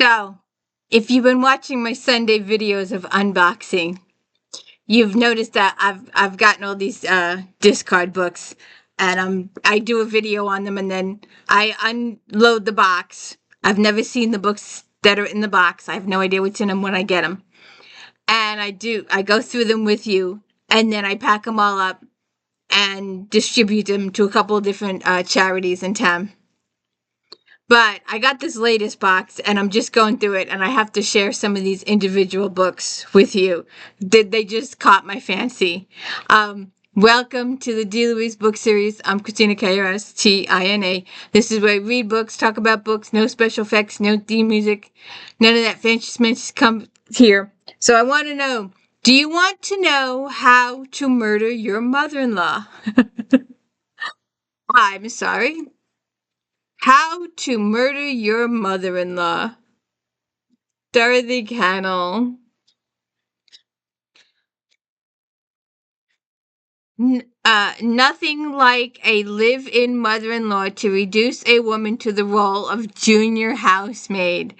So, if you've been watching my Sunday videos of unboxing, you've noticed that I've gotten all these discard books, and I do a video on them, and then I unload the box. I've never seen the books that are in the box. I have no idea what's in them when I get them, and I go through them with you, and then I pack them all up and distribute them to a couple of different charities in town. But I got this latest box and I'm just going through it, and I have to share some of these individual books with you. They just caught my fancy. Welcome to the D. Louise book series. I'm Christina K-R-S-T-I-N-A. This is where I read books, talk about books, no special effects, no theme music, none of that fancy smancy comes here. So I want to know, do you want to know how to murder your mother-in-law? I'm sorry. How to Murder Your Mother-in-Law. Dorothy Cannell. Nothing like a live-in mother-in-law to reduce a woman to the role of junior housemaid.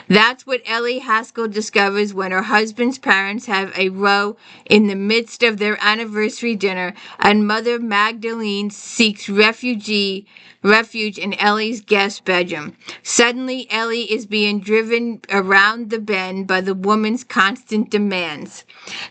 That's what Ellie Haskell discovers when her husband's parents have a row in the midst of their anniversary dinner, and Mother Magdalene seeks refuge in Ellie's guest bedroom. Suddenly, Ellie is being driven around the bend by the woman's constant demands.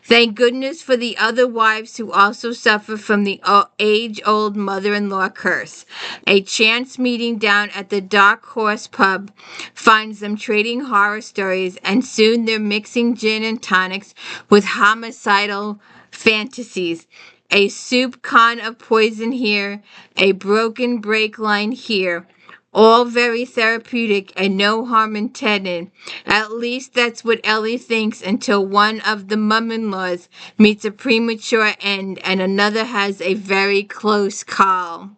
Thank goodness for the other wives who also suffer from the age-old mother-in-law curse. A chance meeting down at the Dark Horse pub finds them trading horror stories, and soon they're mixing gin and tonics with homicidal fantasies. A soup con of poison here, a broken brake line here. All very therapeutic and no harm intended. At least that's what Ellie thinks, until one of the mum-in-laws meets a premature end and another has a very close call.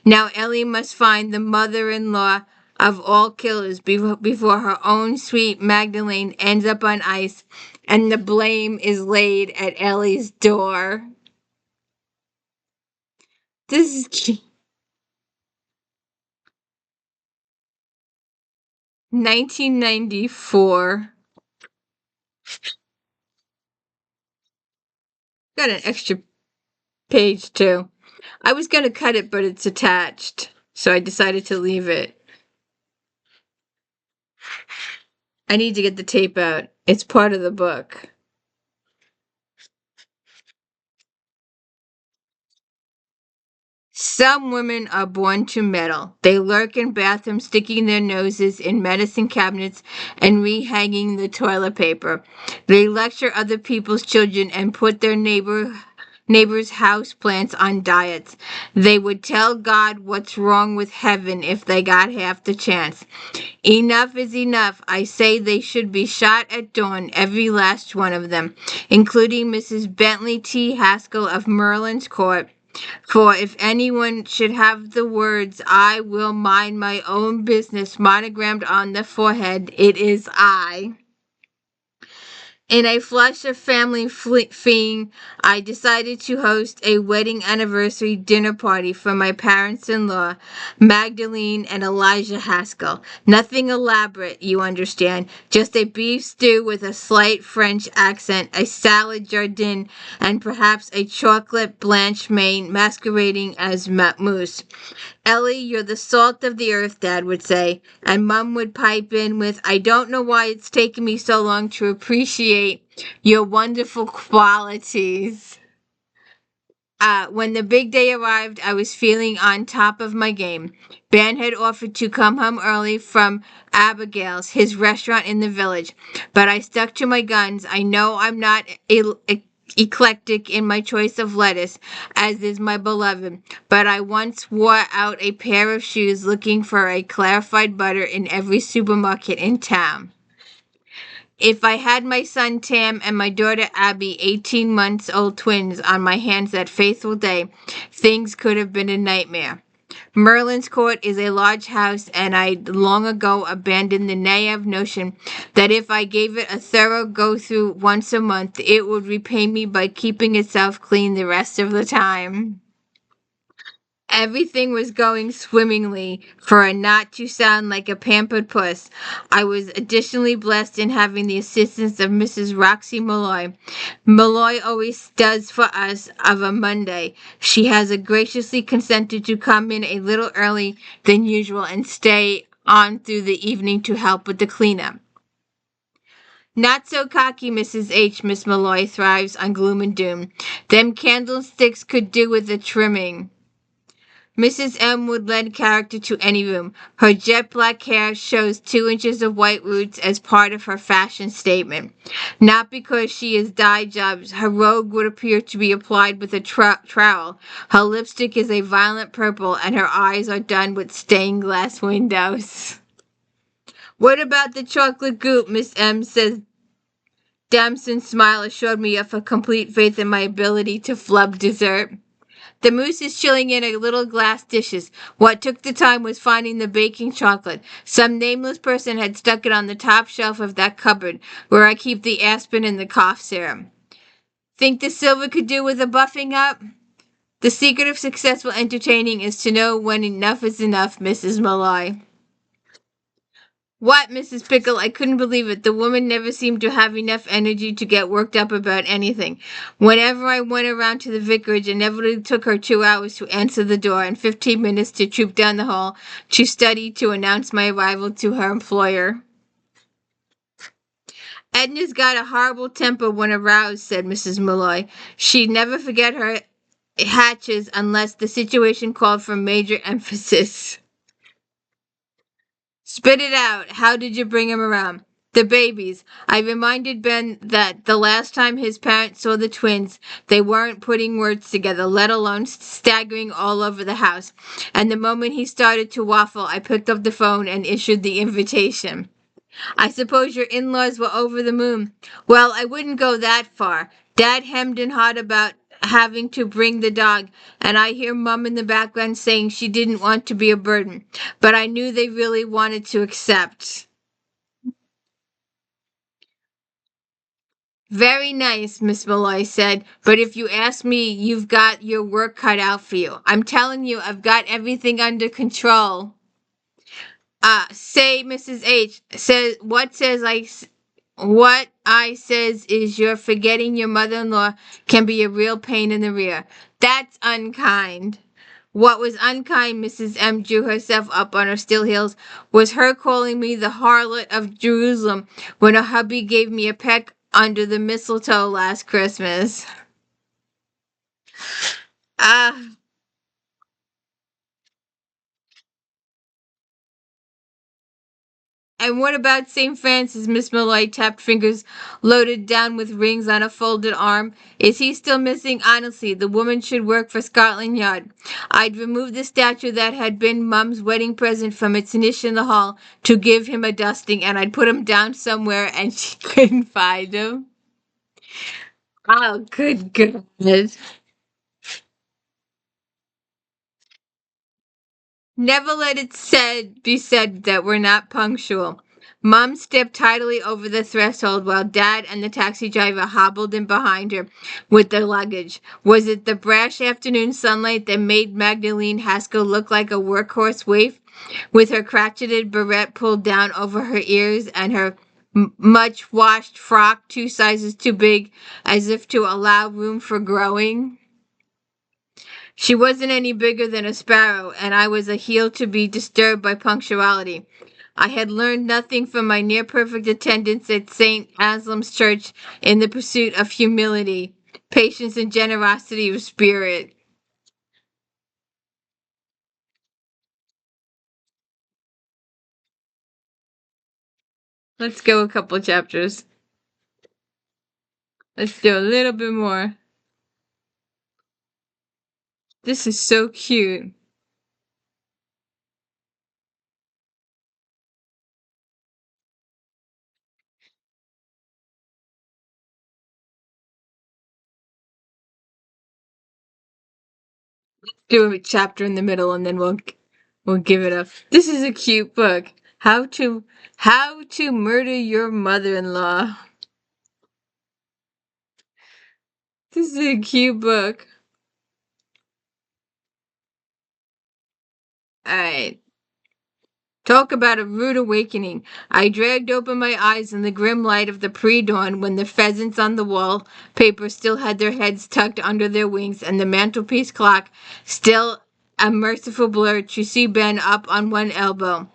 Now Ellie must find the mother-in-law of all killers before her own sweet Magdalene ends up on ice and the blame is laid at Ellie's door. This is 1994. Got an extra page too. I was going to cut it, but it's attached, so I decided to leave it. I need to get the tape out. It's part of the book. Some women are born to meddle. They lurk in bathrooms, sticking their noses in medicine cabinets and rehanging the toilet paper. They lecture other people's children and put their neighbors' house plants on diets. They would tell God what's wrong with heaven if they got half the chance. Enough is enough. I say they should be shot at dawn, every last one of them, including Mrs. Bentley T. Haskell of Merlin's Court. For if anyone should have the words, "I will mind my own business," monogrammed on the forehead, it is I. In a flush of family fleeing, I decided to host a wedding anniversary dinner party for my parents-in-law, Magdalene and Elijah Haskell. Nothing elaborate, you understand. Just a beef stew with a slight French accent, a salad jardin, and perhaps a chocolate blanche main masquerading as mousse. Ellie, you're the salt of the earth, Dad would say. And Mum would pipe in with, I don't know why it's taken me so long to appreciate your wonderful qualities. When the big day arrived, I was feeling on top of my game. Ben had offered to come home early from Abigail's, his restaurant in the village, but I stuck to my guns. I know I'm not eclectic in my choice of lettuce, as is my beloved, but I once wore out a pair of shoes looking for a clarified butter in every supermarket in town. If I had my son Tam and my daughter Abby, 18 months old twins, on my hands that fateful day, things could have been a nightmare. Merlin's Court is a large house, and I'd long ago abandoned the naive notion that if I gave it a thorough go-through once a month, it would repay me by keeping itself clean the rest of the time. Everything was going swimmingly for a not to sound like a pampered puss. I was additionally blessed in having the assistance of Mrs. Roxy Malloy. Malloy always does for us of a Monday. She has graciously consented to come in a little early than usual and stay on through the evening to help with the cleanup. Not so cocky, Mrs. H. Miss Malloy thrives on gloom and doom. Them candlesticks could do with a trimming. Mrs. M would lend character to any room. Her jet black hair shows 2 inches of white roots as part of her fashion statement. Not because she is dye jobs. Her robe would appear to be applied with a trowel. Her lipstick is a violet purple, and her eyes are done with stained glass windows. What about the chocolate goop, Miss M says. Damson's smile assured me of a complete faith in my ability to flub dessert. The mousse is chilling in a little glass dishes. What took the time was finding the baking chocolate. Some nameless person had stuck it on the top shelf of that cupboard where I keep the aspirin and the cough serum. Think the silver could do with a buffing up? The secret of successful entertaining is to know when enough is enough, Mrs. Malloy. What, Mrs. Pickle? I couldn't believe it. The woman never seemed to have enough energy to get worked up about anything. Whenever I went around to the vicarage, it inevitably took her 2 hours to answer the door and 15 minutes to troop down the hall to study to announce my arrival to her employer. Edna's got a horrible temper when aroused, said Mrs. Malloy. She'd never forget her hatches unless the situation called for major emphasis. Spit it out. How did you bring him around? The babies. I reminded Ben that the last time his parents saw the twins, they weren't putting words together, let alone staggering all over the house. And the moment he started to waffle, I picked up the phone and issued the invitation. I suppose your in-laws were over the moon. Well, I wouldn't go that far. Dad hemmed and hawed about having to bring the dog, and I hear Mum in the background saying she didn't want to be a burden, but I knew they really wanted to accept. Very nice, Miss Malloy said, but if you ask me, you've got your work cut out for you. I'm telling you, I've got everything under control. Say, Mrs. H, what I says is you're forgetting your mother-in-law can be a real pain in the rear. That's unkind. What was unkind, Mrs. M drew herself up on her still heels, was her calling me the harlot of Jerusalem when her hubby gave me a peck under the mistletoe last Christmas. Ah, and what about St. Francis? Miss Malloy tapped fingers loaded down with rings on a folded arm. Is he still missing? Honestly, the woman should work for Scotland Yard. I'd remove the statue that had been Mum's wedding present from its niche in the hall to give him a dusting, and I'd put him down somewhere and she couldn't find him. Oh, good goodness. Never let it be said that we're not punctual. Mom stepped tidily over the threshold while Dad and the taxi driver hobbled in behind her with the luggage. Was it the brash afternoon sunlight that made Magdalene Haskell look like a workhorse waif, with her crotcheted barrette pulled down over her ears and her much washed frock 2 sizes too big, as if to allow room for growing? She wasn't any bigger than a sparrow, and I was a heel to be disturbed by punctuality. I had learned nothing from my near perfect attendance at St. Aslam's Church in the pursuit of humility, patience, and generosity of spirit. Let's go a couple chapters. Let's do a little bit more. This is so cute. Do a chapter in the middle and then we'll give it up. This is a cute book. How to murder your mother-in-law. This is a cute book. right. Talk about a rude awakening. I dragged open my eyes in the grim light of the pre-dawn when the pheasants on the wall paper still had their heads tucked under their wings and the mantelpiece clock still a merciful blur to see Ben up on one elbow.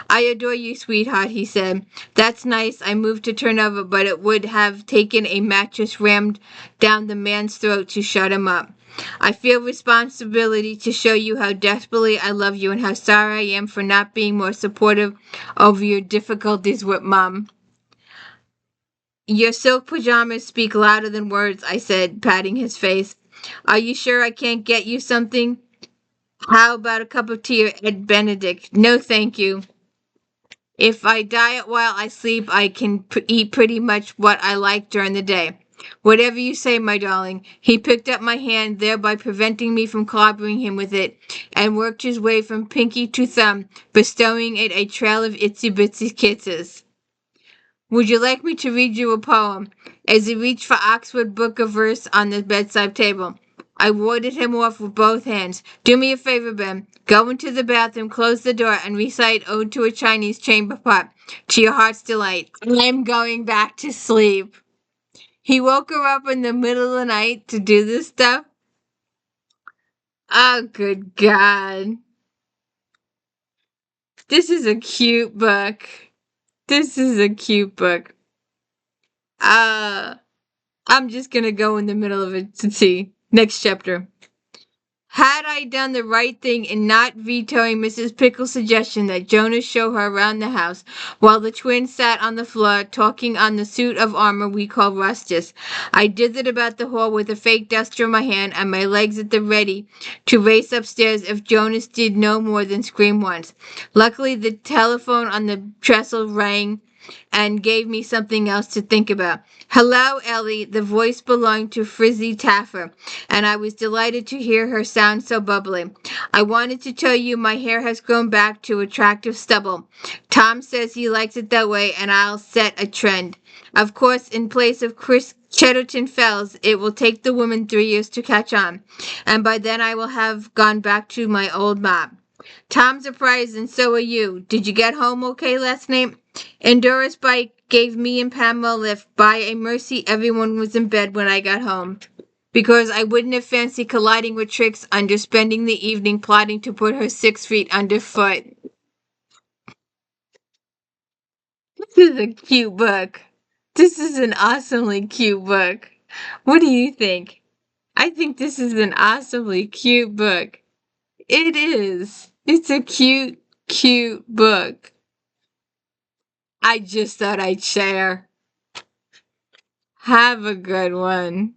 I adore you, sweetheart, he said. That's nice. I moved to turn over, but it would have taken a mattress rammed down the man's throat to shut him up. I feel responsibility to show you how desperately I love you and how sorry I am for not being more supportive of your difficulties with Mom. Your silk pajamas speak louder than words, I said, patting his face. Are you sure I can't get you something? How about a cup of tea or Ed Benedict? No, thank you. If I diet while I sleep, I can eat pretty much what I like during the day. Whatever you say, my darling. He picked up my hand, thereby preventing me from clobbering him with it, and worked his way from pinky to thumb, bestowing it a trail of itsy bitsy kisses. Would you like me to read you a poem? As he reached for Oxford Book of Verse on the bedside table. I warded him off with both hands. Do me a favor, Ben. Go into the bathroom, close the door, and recite Ode to a Chinese Chamber Pot to your heart's delight. I'm going back to sleep. He woke her up in the middle of the night to do this stuff. Oh, good God. This is a cute book. This is a cute book. Uh, I'm just gonna go in the middle of it to see. Next chapter. Had I done the right thing in not vetoing Mrs. Pickle's suggestion that Jonas show her around the house while the twins sat on the floor talking on the suit of armor we call rustis? I dithered about the hall with a fake duster in my hand and my legs at the ready to race upstairs if Jonas did no more than scream once. Luckily, the telephone on the trestle rang and gave me something else to think about. Hello, Ellie. The voice belonged to Frizzy Taffer, and I was delighted to hear her sound so bubbly. I wanted to tell you my hair has grown back to attractive stubble. Tom says he likes it that way, and I'll set a trend. Of course, in place of Chris Chatterton Fells, it will take the woman 3 years to catch on, and by then I will have gone back to my old mop. Tom's surprised, and so are you. Did you get home okay last night? Endora's bike gave me and Pamela a lift. By a mercy, everyone was in bed when I got home. Because I wouldn't have fancied colliding with Trix under spending the evening plotting to put her 6 feet underfoot. This is a cute book. This is an awesomely cute book. What do you think? I think this is an awesomely cute book. It is. It's a cute, cute book. I just thought I'd share. Have a good one.